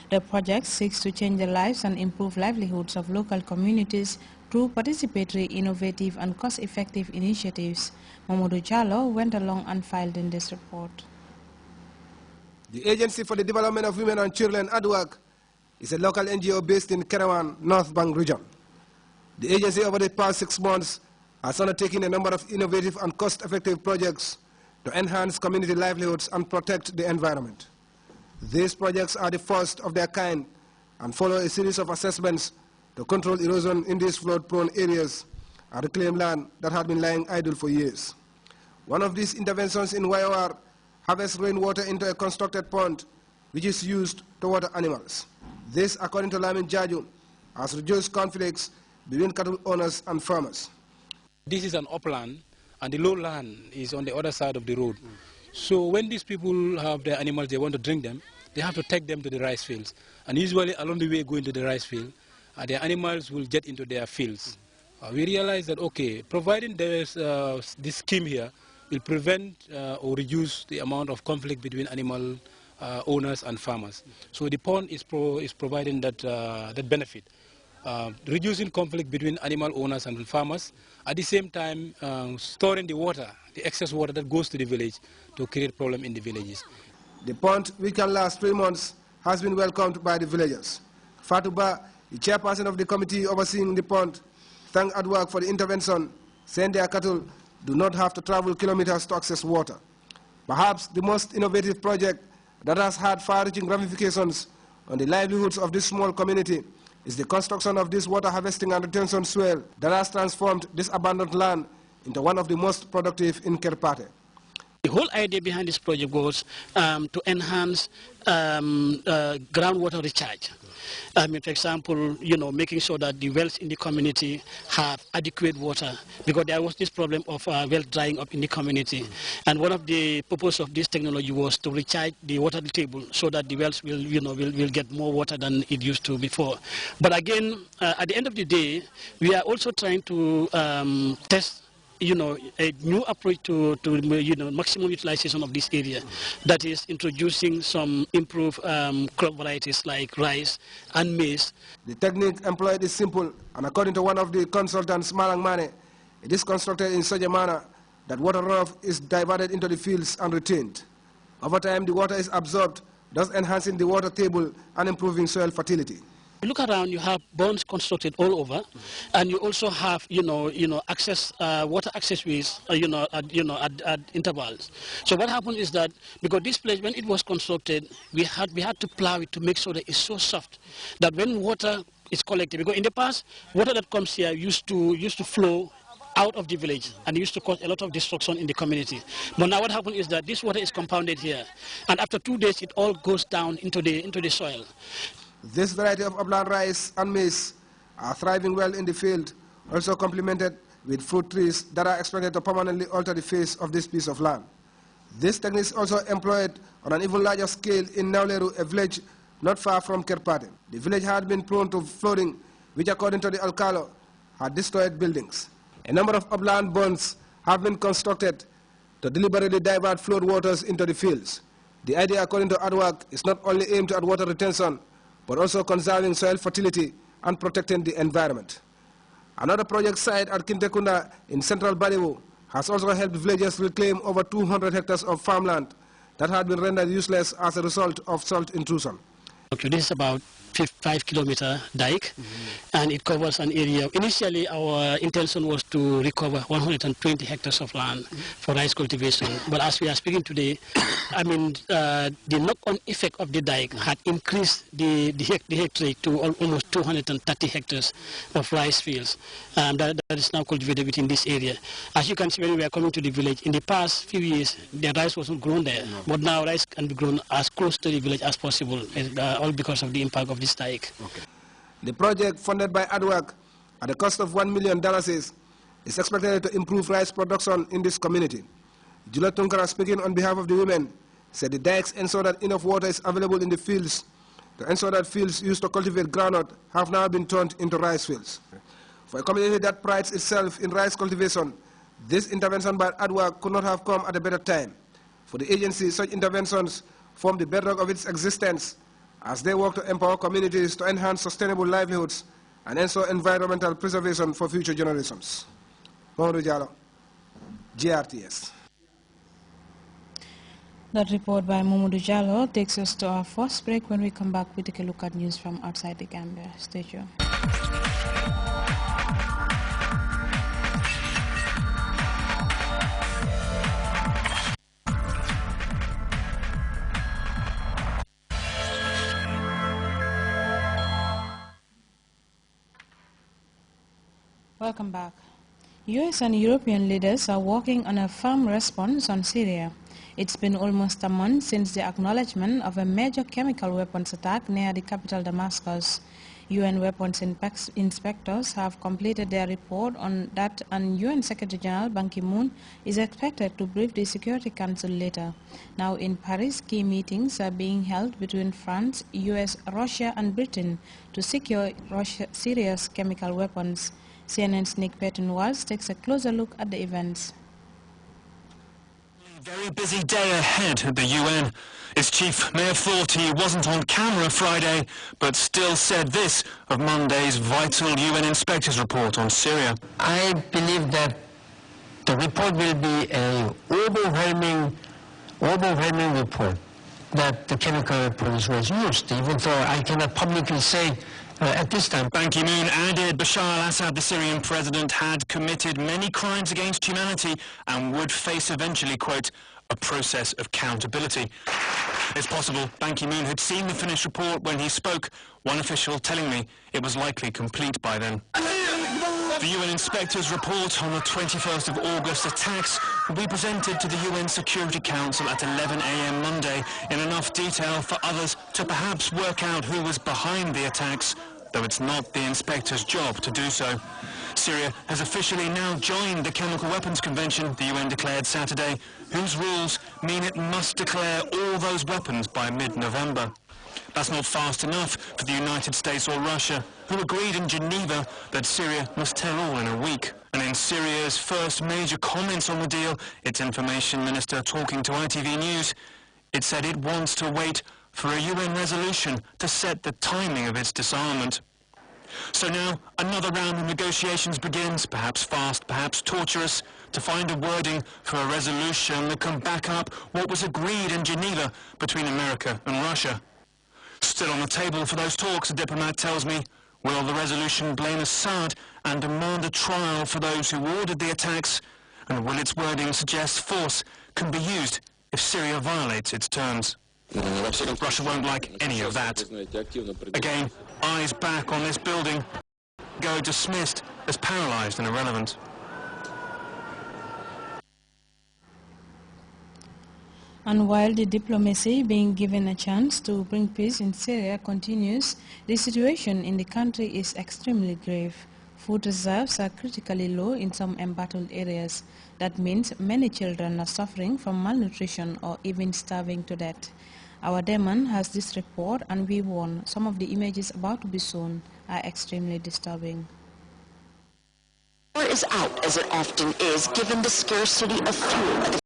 The project seeks to change the lives and improve livelihoods of local communities through participatory, innovative and cost-effective initiatives. Mamadou Jallo went along and filed in this report. The Agency for the Development of Women and Children, ADWAC, is a local NGO based in Kerawan, North Bank region. The agency over the past 6 months has undertaken a number of innovative and cost-effective projects to enhance community livelihoods and protect the environment. These projects are the first of their kind and follow a series of assessments to control erosion in these flood-prone areas and reclaim land that had been lying idle for years. One of these interventions in YOR harvests rainwater into a constructed pond which is used to water animals. This, according to Lamin Jaju, has reduced conflicts between cattle owners and farmers. This is an upland, and the lowland is on the other side of the road. So when these people have their animals, they want to drink them, they have to take them to the rice fields. And usually along the way going to the rice field, their animals will get into their fields. We realize that, okay, providing there's this scheme here will prevent or reduce the amount of conflict between animal owners and farmers. So the pond is providing that benefit. Reducing conflict between animal owners and farmers, at the same time storing the water, the excess water that goes to the village to create problem in the villages. The pond, which can last 3 months, has been welcomed by the villagers. Fatuba, the chairperson of the committee overseeing the pond, thanked ADWAC for the intervention, saying their cattle do not have to travel kilometers to access water. Perhaps the most innovative project that has had far-reaching ramifications on the livelihoods of this small community is the construction of this water harvesting and retention swale that has transformed this abandoned land into one of the most productive in Kerpate. The whole idea behind this project was to enhance groundwater recharge. For example, making sure that the wells in the community have adequate water, because there was this problem of well drying up in the community. And one of the purpose of this technology was to recharge the water table so that the wells will get more water than it used to before. But again, at the end of the day, we are also trying to test a new approach to maximum utilization of this area. That is introducing some improved crop varieties like rice and maize. The technique employed is simple, and according to one of the consultants, Malang Mane, it is constructed in such a manner that water runoff is diverted into the fields and retained. Over time, the water is absorbed, thus enhancing the water table and improving soil fertility. Look around, you have ponds constructed all over, and you also have, access, water access ways, at intervals. So what happened is that because this place, when it was constructed, we had to plow it to make sure that it's so soft that when water is collected, because in the past, water that comes here used to flow out of the village, and it used to cause a lot of destruction in the community. But now what happened is that this water is compounded here, and after 2 days, it all goes down into the soil. This variety of upland rice and maize are thriving well in the field, also complemented with fruit trees that are expected to permanently alter the face of this piece of land. This technique is also employed on an even larger scale in Nauleru, a village not far from Kerpate. The village had been prone to flooding, which according to the Alcalo, had destroyed buildings. A number of upland ponds have been constructed to deliberately divert flood waters into the fields. The idea, according to ADWAC, is not only aimed at water retention, but also conserving soil fertility and protecting the environment. Another project site at Kintekunda in central Baliwu has also helped villagers reclaim over 200 hectares of farmland that had been rendered useless as a result of salt intrusion. Okay, this is about 5-kilometer dike, and it covers an area. Initially, our intention was to recover 120 hectares of land for rice cultivation. But as we are speaking today, the knock-on effect of the dike had increased the hectare to almost 230 hectares of rice fields that is now cultivated within this area. As you can see, when we are coming to the village, in the past few years, the rice wasn't grown there, but now rice can be grown as close to the village as possible, all because of the impact of this dike. Okay. The project, funded by ADWAC at a cost of $1 million, is expected to improve rice production in this community. Jula Tunkara, speaking on behalf of the women, said the dikes ensure that enough water is available in the fields to ensure that fields used to cultivate groundnut have now been turned into rice fields. For a community that prides itself in rice cultivation, this intervention by ADWAC could not have come at a better time. For the agency, such interventions form the bedrock of its existence as they work to empower communities to enhance sustainable livelihoods and ensure environmental preservation for future generations. Mamadou Diallo, GRTS. That report by Mamadou Diallo takes us to our first break. When we come back, we take a look at news from outside the Gambia. Stay tuned. Welcome back. US and European leaders are working on a firm response on Syria. It's been almost a month since the acknowledgement of a major chemical weapons attack near the capital Damascus. UN weapons inspectors have completed their report on that, and UN Secretary General Ban Ki-moon is expected to brief the Security Council later. Now in Paris, key meetings are being held between France, US, Russia and Britain to secure Syria's chemical weapons. CNN's Nick Petin-Walls takes a closer look at the events. Very busy day ahead at the UN. Its chief may have thought he wasn't on camera Friday, but still said this of Monday's vital UN inspectors report on Syria. I believe that the report will be an overwhelming report that the chemical weapons was used, even though I cannot publicly say at this time. Ban Ki-moon added Bashar al-Assad, the Syrian president, had committed many crimes against humanity and would face eventually, quote, a process of accountability. It's possible Ban Ki-moon had seen the finished report when he spoke, one official telling me it was likely complete by then. The UN inspectors' report on the 21st of August attacks will be presented to the UN Security Council at 11 a.m. Monday in enough detail for others to perhaps work out who was behind the attacks, though it's not the inspectors' job to do so. Syria has officially now joined the Chemical Weapons Convention, the UN declared Saturday, whose rules mean it must declare all those weapons by mid-November. That's not fast enough for the United States or Russia, who agreed in Geneva that Syria must tell all in a week. And in Syria's first major comments on the deal, its information minister talking to ITV News, it said it wants to wait for a UN resolution to set the timing of its disarmament. So now another round of negotiations begins, perhaps fast, perhaps torturous, to find a wording for a resolution that can back up what was agreed in Geneva between America and Russia. Still on the table for those talks, a diplomat tells me, will the resolution blame Assad and demand a trial for those who ordered the attacks? And will its wording suggest force can be used if Syria violates its terms? Russia won't like any of that. Again, eyes back on this building, go dismissed as paralyzed and irrelevant. And while the diplomacy being given a chance to bring peace in Syria continues, the situation in the country is extremely grave. Food reserves are critically low in some embattled areas. That means many children are suffering from malnutrition or even starving to death. Our Demon has this report, and we warn some of the images about to be shown are extremely disturbing. Power is out, as it often is, given the scarcity of fuel at the